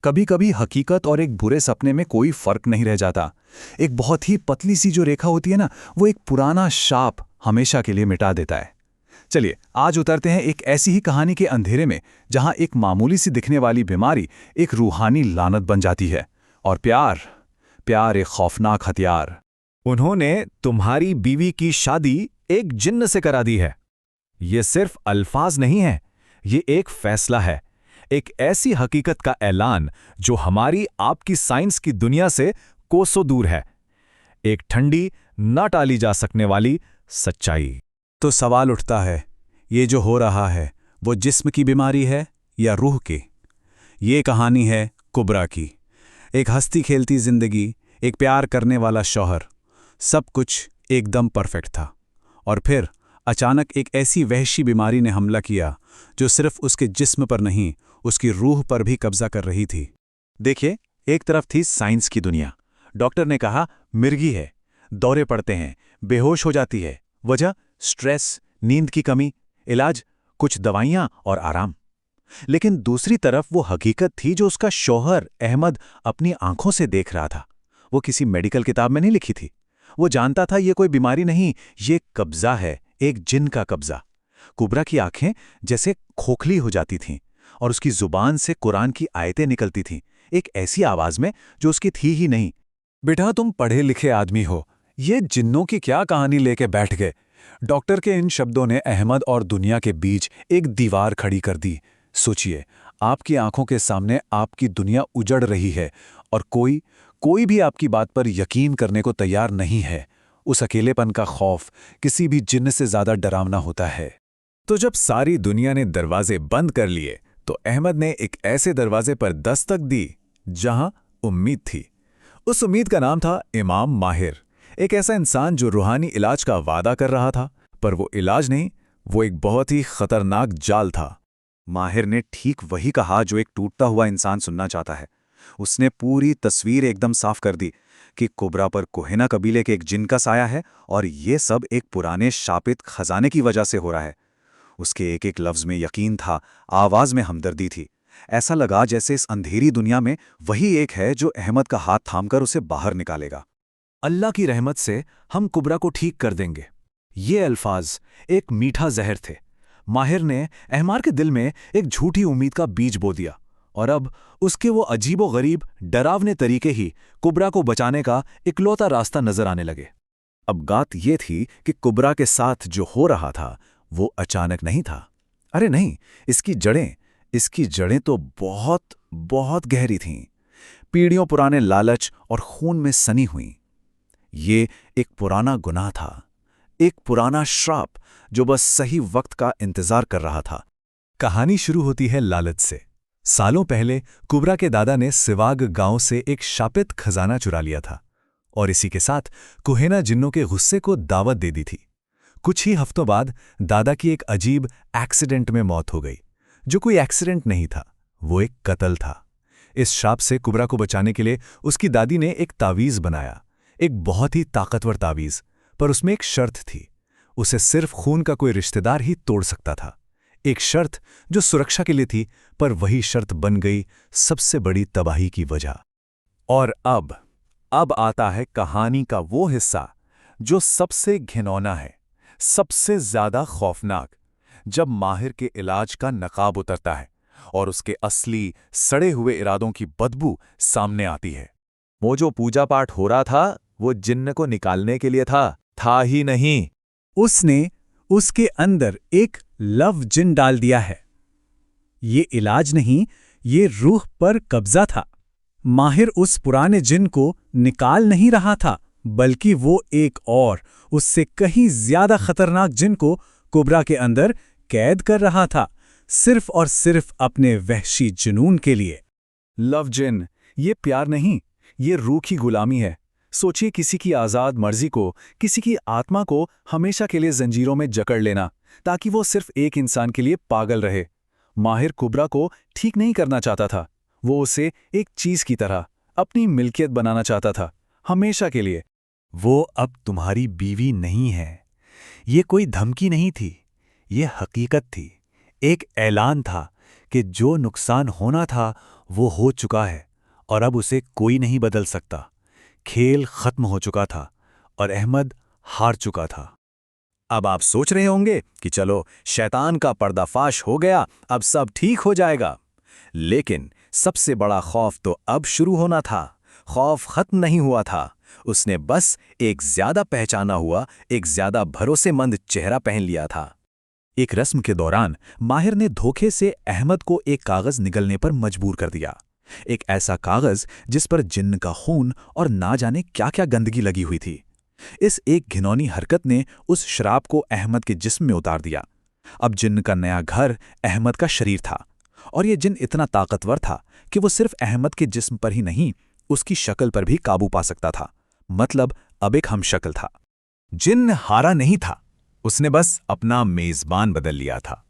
कभी कभी हकीकत और एक बुरे सपने में कोई फर्क नहीं रह जाता। एक बहुत ही पतली सी जो रेखा होती है ना, वो एक पुराना शाप हमेशा के लिए मिटा देता है। चलिए आज उतरते हैं एक ऐसी ही कहानी के अंधेरे में, जहां एक मामूली सी दिखने वाली बीमारी एक रूहानी लानत बन जाती है और प्यार प्यार एक खौफनाक हथियार। उन्होंने तुम्हारी बीवी की शादी एक जिन्न से करा दी है। ये सिर्फ अल्फाज नहीं है, ये एक फैसला है, एक ऐसी हकीकत का ऐलान जो हमारी आपकी साइंस की दुनिया से कोसों दूर है, एक ठंडी न टाली जा सकने वाली सच्चाई। तो सवाल उठता है, ये जो हो रहा है वो जिस्म की बीमारी है या रूह की? ये कहानी है कुबरा की। एक हंसती खेलती जिंदगी, एक प्यार करने वाला शौहर, सब कुछ एकदम परफेक्ट था। और फिर अचानक एक ऐसी वहशी बीमारी ने हमला किया जो सिर्फ उसके जिस्म पर नहीं, उसकी रूह पर भी कब्जा कर रही थी। देखिए, एक तरफ थी साइंस की दुनिया। डॉक्टर ने कहा मिर्गी है, दौरे पड़ते हैं, बेहोश हो जाती है। वजह स्ट्रेस, नींद की कमी, इलाज कुछ दवाइयां और आराम। लेकिन दूसरी तरफ वो हकीकत थी जो उसका शौहर अहमद अपनी आंखों से देख रहा था। वो किसी मेडिकल किताब में नहीं लिखी थी। वो जानता था ये कोई बीमारी नहीं, ये कब्जा है, एक जिन का कब्जा। कुबरा की आंखें जैसे खोखली हो जाती थीं और उसकी जुबान से कुरान की आयतें निकलती थीं, एक ऐसी आवाज में जो उसकी थी ही नहीं। बेटा, तुम पढ़े लिखे आदमी हो, ये जिन्नों की क्या कहानी लेके बैठ गए? डॉक्टर के इन शब्दों ने अहमद और दुनिया के बीच एक दीवार खड़ी कर दी। सोचिए, आपकी आंखों के सामने आपकी दुनिया उजड़ रही है और कोई भी आपकी बात पर यकीन करने को तैयार नहीं है। उस अकेलेपन का खौफ किसी भी जिन्न से ज्यादा डरावना होता है। तो जब सारी दुनिया ने दरवाजे बंद कर लिए, तो अहमद ने एक ऐसे दरवाजे पर दस्तक दी जहां उम्मीद थी। उस उम्मीद का नाम था इमाम माहिर, एक ऐसा इंसान जो रूहानी इलाज का वादा कर रहा था, पर वो इलाज नहीं, वो एक बहुत ही खतरनाक जाल था। माहिर ने ठीक वही कहा जो एक टूटता हुआ इंसान सुनना चाहता है। उसने पूरी तस्वीर एकदम साफ कर दी कि कुबरा पर कोहेना कबीले के एक जिन का साया है और ये सब एक पुराने शापित खजाने की वजह से हो रहा है। उसके एक एक लफ्ज में यकीन था, आवाज में हमदर्दी थी। ऐसा लगा जैसे इस अंधेरी दुनिया में वही एक है जो अहमद का हाथ थामकर उसे बाहर निकालेगा। अल्लाह की रहमत से हम कुबरा को ठीक कर देंगे। ये अल्फाज एक मीठा जहर थे। माहिर ने अहमार के दिल में एक झूठी उम्मीद का बीज बो दिया और अब उसके वो अजीबो-गरीब डरावने तरीके ही कुबरा को बचाने का इकलौता रास्ता नजर आने लगे। अब बात ये थी कि कुबरा के साथ जो हो रहा था वो अचानक नहीं था। अरे नहीं, इसकी जड़ें तो बहुत बहुत गहरी थीं। पीढ़ियों पुराने लालच और खून में सनी हुई। ये एक पुराना गुनाह था, एक पुराना श्राप जो बस सही वक्त का इंतजार कर रहा था। कहानी शुरू होती है लालच से। सालों पहले कुबरा के दादा ने सिवाग गांव से एक शापित खजाना चुरा लिया था और इसी के साथ कोहेना जिन्नों के गुस्से को दावत दे दी थी। कुछ ही हफ्तों बाद दादा की एक अजीब एक्सीडेंट में मौत हो गई, जो कोई एक्सीडेंट नहीं था, वो एक कत्ल था। इस शाप से कुबरा को बचाने के लिए उसकी दादी ने एक तावीज़ बनाया, एक बहुत ही ताकतवर तावीज़, पर उसमें एक शर्त थी। उसे सिर्फ खून का कोई रिश्तेदार ही तोड़ सकता था। एक शर्त जो सुरक्षा के लिए थी, पर वही शर्त बन गई सबसे बड़ी तबाही की वजह। और अब आता है कहानी का वो हिस्सा जो सबसे घिनौना है, सबसे ज्यादा खौफनाक। जब माहिर के इलाज का नकाब उतरता है और उसके असली सड़े हुए इरादों की बदबू सामने आती है। वो जो पूजा पाठ हो रहा था वो जिन्न को निकालने के लिए था ही नहीं। उसने उसके अंदर एक लव जिन डाल दिया है। ये इलाज नहीं, ये रूह पर कब्जा था। माहिर उस पुराने जिन को निकाल नहीं रहा था, बल्कि वो एक और उससे कहीं ज्यादा खतरनाक जिन को कुबरा के अंदर कैद कर रहा था, सिर्फ और सिर्फ अपने वहशी जुनून के लिए। लव जिन, ये प्यार नहीं, ये रूह की गुलामी है। सोचिए, किसी की आज़ाद मर्जी को, किसी की आत्मा को हमेशा के लिए जंजीरों में जकड़ लेना, ताकि वो सिर्फ एक इंसान के लिए पागल रहे। माहिर कुबरा को ठीक नहीं करना चाहता था, वो उसे एक चीज की तरह अपनी मिल्कियत बनाना चाहता था, हमेशा के लिए। वो अब तुम्हारी बीवी नहीं है। ये कोई धमकी नहीं थी, ये हकीकत थी, एक ऐलान था कि जो नुकसान होना था वो हो चुका है और अब उसे कोई नहीं बदल सकता। खेल खत्म हो चुका था और अहमद हार चुका था। अब आप सोच रहे होंगे कि चलो शैतान का पर्दाफाश हो गया, अब सब ठीक हो जाएगा। लेकिन सबसे बड़ा खौफ तो अब शुरू होना था। खौफ खत्म नहीं हुआ था, उसने बस एक ज्यादा पहचाना हुआ, एक ज्यादा भरोसेमंद चेहरा पहन लिया था। एक रस्म के दौरान माहिर ने धोखे से अहमद को एक कागज निगलने पर मजबूर कर दिया। एक ऐसा कागज जिस पर जिन्न का खून और ना जाने क्या क्या गंदगी लगी हुई थी। इस एक घिनौनी हरकत ने उस शराब को अहमद के जिस्म में उतार दिया। अब जिन्न का नया घर अहमद का शरीर था, और यह जिन्न इतना ताकतवर था कि वो सिर्फ अहमद के जिस्म पर ही नहीं, उसकी शक्ल पर भी काबू पा सकता था। मतलब अब एक हमशक्ल था। जिन्न हारा नहीं था, उसने बस अपना मेजबान बदल लिया था।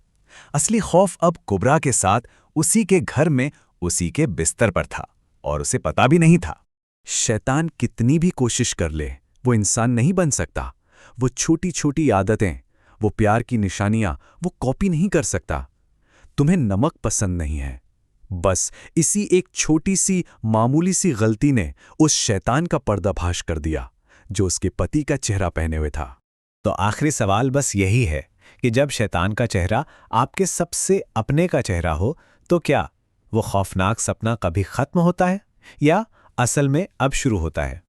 असली खौफ अब कुबरा के साथ उसी के घर में, उसी के बिस्तर पर था, और उसे पता भी नहीं था। शैतान कितनी भी कोशिश कर ले, वो इंसान नहीं बन सकता। वो छोटी छोटी आदतें, वो प्यार की निशानियां वो कॉपी नहीं कर सकता। तुम्हें नमक पसंद नहीं है, बस इसी एक छोटी सी मामूली सी गलती ने उस शैतान का पर्दाफाश कर दिया जो उसके पति का चेहरा पहने हुए था। तो आखिरी सवाल बस यही है कि जब शैतान का चेहरा आपके सबसे अपने का चेहरा हो, तो क्या वो खौफनाक सपना कभी खत्म होता है या असल में अब शुरू होता है?